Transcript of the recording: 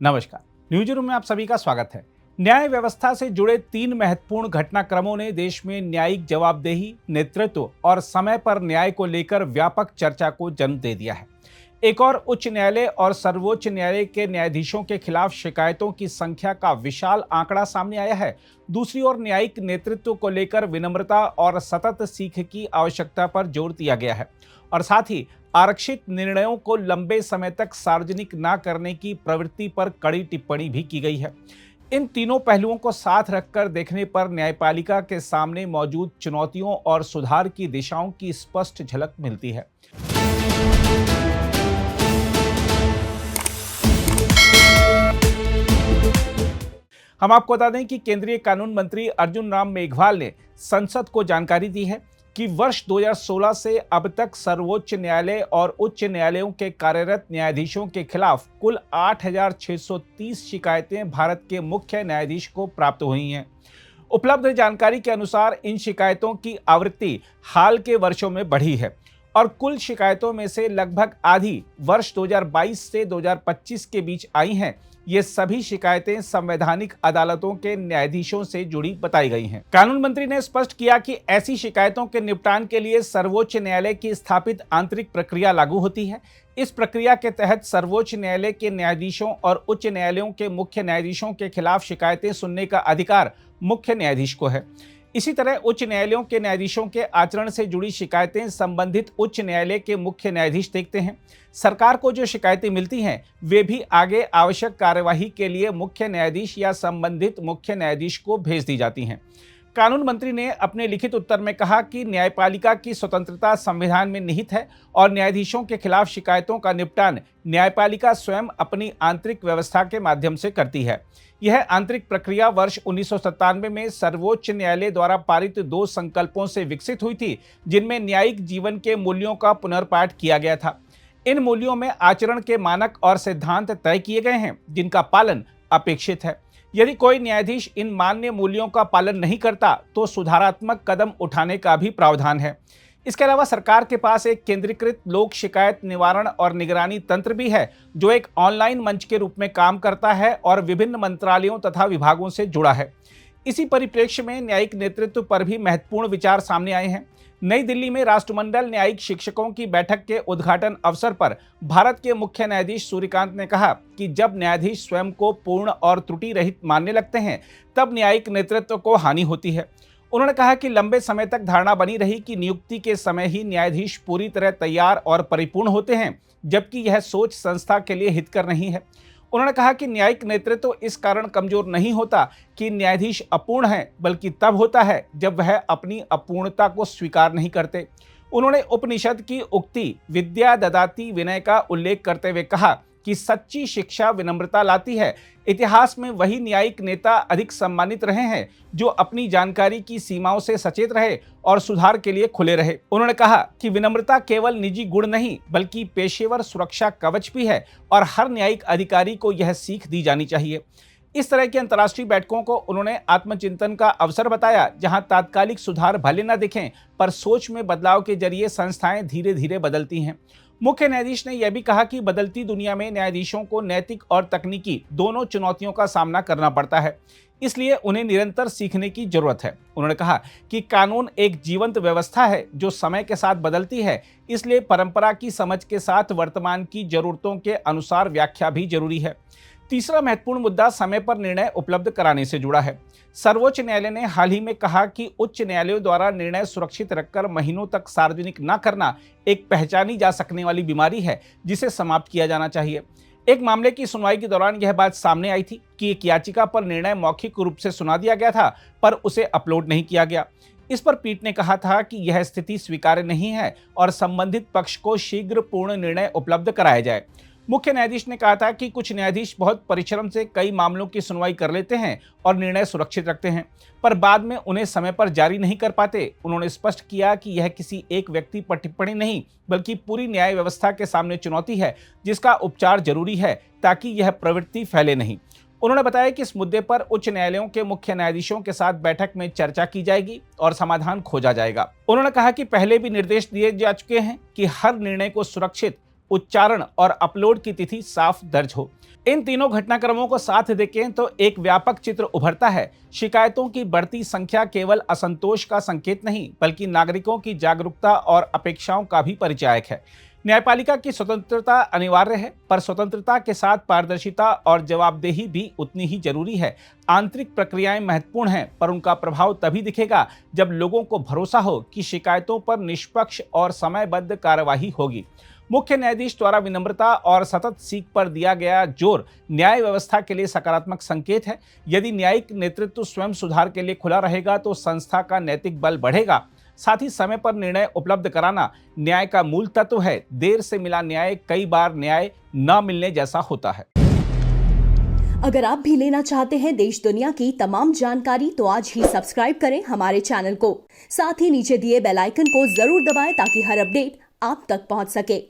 नमस्कार। News room में आप सभी का स्वागत है। न्याय व्यवस्था से जुड़े 3 महत्वपूर्ण घटनाक्रमों ने देश में न्यायिक जवाबदेही, नेतृत्व और समय पर न्याय को लेकर व्यापक चर्चा को जन्म दे दिया है। एक और उच्च न्यायालय और सर्वोच्च न्यायालय के न्यायाधीशों के खिलाफ शिकायतों की संख्या का विशाल आंकड़ा सामने आया है। दूसरी ओर न्यायिक नेतृत्व को लेकर विनम्रता और सतत सीख की आवश्यकता पर जोर दिया गया है और साथ ही आरक्षित निर्णयों को लंबे समय तक सार्वजनिक न करने की प्रवृत्ति पर कड़ी टिप्पणी भी की गई है। इन तीनों पहलुओं को साथ रखकर देखने पर न्यायपालिका के सामने मौजूद चुनौतियों और सुधार की दिशाओं की स्पष्ट झलक मिलती है। हम आपको बता दें कि केंद्रीय कानून मंत्री अर्जुन राम मेघवाल ने संसद को जानकारी दी है कि वर्ष 2016 से अब तक सर्वोच्च न्यायालय और उच्च न्यायालयों के कार्यरत न्यायाधीशों के खिलाफ कुल 8,630 शिकायतें भारत के मुख्य न्यायाधीश को प्राप्त हुई हैं। उपलब्ध जानकारी के अनुसार इन शिकायतों की आवृत्ति हाल के वर्षों में बढ़ी है और कुल शिकायतों में से लगभग आधी वर्ष 2022 से 2025 के बीच आई हैं। ये सभी शिकायतें संवैधानिक अदालतों के न्यायाधीशों से जुड़ी बताई गई हैं। कानून मंत्री ने स्पष्ट किया कि ऐसी शिकायतों के निपटान के लिए सर्वोच्च न्यायालय की स्थापित आंतरिक प्रक्रिया लागू होती है। इस प्रक्रिया के तहत सर्वोच्च न्यायालय के न्यायाधीशों और उच्च न्यायालयों के मुख्य न्यायाधीशों के खिलाफ शिकायतें सुनने का अधिकार मुख्य न्यायाधीश को है। इसी तरह उच्च न्यायालयों के न्यायाधीशों के आचरण से जुड़ी शिकायतें संबंधित उच्च न्यायालय के मुख्य न्यायाधीश देखते हैं। सरकार को जो शिकायतें मिलती हैं वे भी आगे आवश्यक कार्यवाही के लिए मुख्य न्यायाधीश या संबंधित मुख्य न्यायाधीश को भेज दी जाती हैं। कानून मंत्री ने अपने लिखित उत्तर में कहा कि न्यायपालिका की स्वतंत्रता संविधान में निहित है और न्यायाधीशों के खिलाफ शिकायतों का निपटान न्यायपालिका स्वयं अपनी आंतरिक व्यवस्था के माध्यम से करती है। यह आंतरिक प्रक्रिया वर्ष 1997 में सर्वोच्च न्यायालय द्वारा पारित 2 संकल्पों से विकसित हुई थी, जिनमें न्यायिक जीवन के मूल्यों का पुनर्पाठ किया गया था। इन मूल्यों में आचरण के मानक और सिद्धांत तय किए गए हैं, जिनका पालन अपेक्षित है। यदि कोई न्यायाधीश इन मान्य मूल्यों का पालन नहीं करता तो सुधारात्मक कदम उठाने का भी प्रावधान है। इसके अलावा सरकार के पास एक केंद्रीकृत लोक शिकायत निवारण और निगरानी तंत्र भी है, जो एक ऑनलाइन मंच के रूप में काम करता है और विभिन्न मंत्रालयों तथा विभागों से जुड़ा है। इसी परिप्रेक्ष्य में न्यायिक नेतृत्व पर भी महत्वपूर्ण विचार सामने आए हैं। नई दिल्ली में राष्ट्रमंडल न्यायिक शिक्षकों की बैठक के उद्घाटन अवसर पर भारत के मुख्य न्यायाधीश सूर्यकांत ने कहा कि जब न्यायाधीश स्वयं को पूर्ण और त्रुटि रहित मानने लगते हैं तब न्यायिक नेतृत्व को हानि होती है। उन्होंने कहा कि लंबे समय तक धारणा बनी रही कि नियुक्ति के समय ही न्यायाधीश पूरी तरह तैयार और परिपूर्ण होते हैं, जबकि यह सोच संस्था के लिए हितकर नहीं है। उन्होंने कहा कि न्यायिक नेतृत्व इस कारण कमजोर नहीं होता कि न्यायाधीश अपूर्ण है, बल्कि तब होता है जब वह अपनी अपूर्णता को स्वीकार नहीं करते। उन्होंने उपनिषद की उक्ति विद्या ददाति विनय का उल्लेख करते हुए कहा कि सच्ची शिक्षा विनम्रता लाती है। इतिहास में वही न्यायिक नेता अधिक सम्मानित रहे हैं जो अपनी जानकारी की सीमाओं से सचेत रहे और सुधार के लिए खुले रहे। उन्होंने कहा कि विनम्रता केवल निजी गुण नहीं बल्कि पेशेवर सुरक्षा कवच भी है और हर न्यायिक अधिकारी को यह सीख दी जानी चाहिए। इस तरह की अंतर्राष्ट्रीय बैठकों को उन्होंने आत्मचिंतन का अवसर बताया, जहां तात्कालिक सुधार भले न दिखें पर सोच में बदलाव के जरिए संस्थाएं धीरे धीरे बदलती हैं। मुख्य न्यायाधीश ने यह भी कहा कि बदलती दुनिया में न्यायाधीशों को नैतिक और तकनीकी दोनों चुनौतियों का सामना करना पड़ता है, इसलिए उन्हें निरंतर सीखने की जरूरत है। उन्होंने कहा कि कानून एक जीवंत व्यवस्था है जो समय के साथ बदलती है, इसलिए परंपरा की समझ के साथ वर्तमान की जरूरतों के अनुसार व्याख्या भी जरूरी है। तीसरा महत्वपूर्ण मुद्दा समय पर निर्णय उपलब्ध कराने से जुड़ा है। सर्वोच्च न्यायालय ने हाल ही में कहा कि उच्च न्यायालयों द्वारा निर्णय सुरक्षित रखकर महीनों तक सार्वजनिक न करना एक पहचानी जा सकने वाली बीमारी है, जिसे समाप्त किया जाना चाहिए। एक मामले की सुनवाई के दौरान यह बात सामने आई थी कि एक याचिका पर निर्णय मौखिक रूप से सुना दिया गया था पर उसे अपलोड नहीं किया गया। इस पर पीठ ने कहा था कि यह स्थिति स्वीकार्य नहीं है और संबंधित पक्ष को शीघ्र पूर्ण निर्णय उपलब्ध कराया जाए। मुख्य न्यायाधीश ने कहा था कि कुछ न्यायाधीश बहुत परिश्रम से कई मामलों की सुनवाई कर लेते हैं और निर्णय सुरक्षित रखते हैं, पर बाद में उन्हें समय पर जारी नहीं कर पाते। उन्होंने स्पष्ट किया कि यह किसी एक व्यक्ति पर टिप्पणी नहीं बल्कि पूरी न्याय व्यवस्था के सामने चुनौती है, जिसका उपचार जरूरी है ताकि यह प्रवृत्ति फैले नहीं। उन्होंने बताया कि इस मुद्दे पर उच्च न्यायालयों के मुख्य न्यायाधीशों के साथ बैठक में चर्चा की जाएगी और समाधान खोजा जाएगा। उन्होंने कहा कि पहले भी निर्देश दिए जा चुके हैं कि हर निर्णय को सुरक्षित, उच्चारण और अपलोड की तिथि साफ दर्ज हो। इन तीनों घटनाक्रमों को साथ देखें तो एक व्यापक चित्र उभरता है। शिकायतों की बढ़ती संख्या केवल असंतोष का संकेत नहीं, बल्कि नागरिकों की जागरूकता और अपेक्षाओं का भी परिचायक है। न्यायपालिका की स्वतंत्रता अनिवार्य है, पर स्वतंत्रता के साथ पारदर्शिता और जवाबदेही भी उतनी ही जरूरी है। आंतरिक प्रक्रियाएं महत्वपूर्ण हैं, पर उनका प्रभाव तभी दिखेगा जब लोगों को भरोसा हो कि शिकायतों पर निष्पक्ष और समयबद्ध कार्यवाही होगी। मुख्य न्यायाधीश द्वारा विनम्रता और सतत सीख पर दिया गया जोर न्याय व्यवस्था के लिए सकारात्मक संकेत है। यदि न्यायिक नेतृत्व स्वयं सुधार के लिए खुला रहेगा तो संस्था का नैतिक बल बढ़ेगा। साथ ही समय पर निर्णय उपलब्ध कराना न्याय का मूल तत्व है। देर से मिला न्याय कई बार न्याय न मिलने जैसा होता है। अगर आप भी लेना चाहते हैं देश दुनिया की तमाम जानकारी तो आज ही सब्सक्राइब करें हमारे चैनल को। साथ ही नीचे दिए बेल आइकन को जरूर दबाएं ताकि हर अपडेट आप तक पहुंच सके।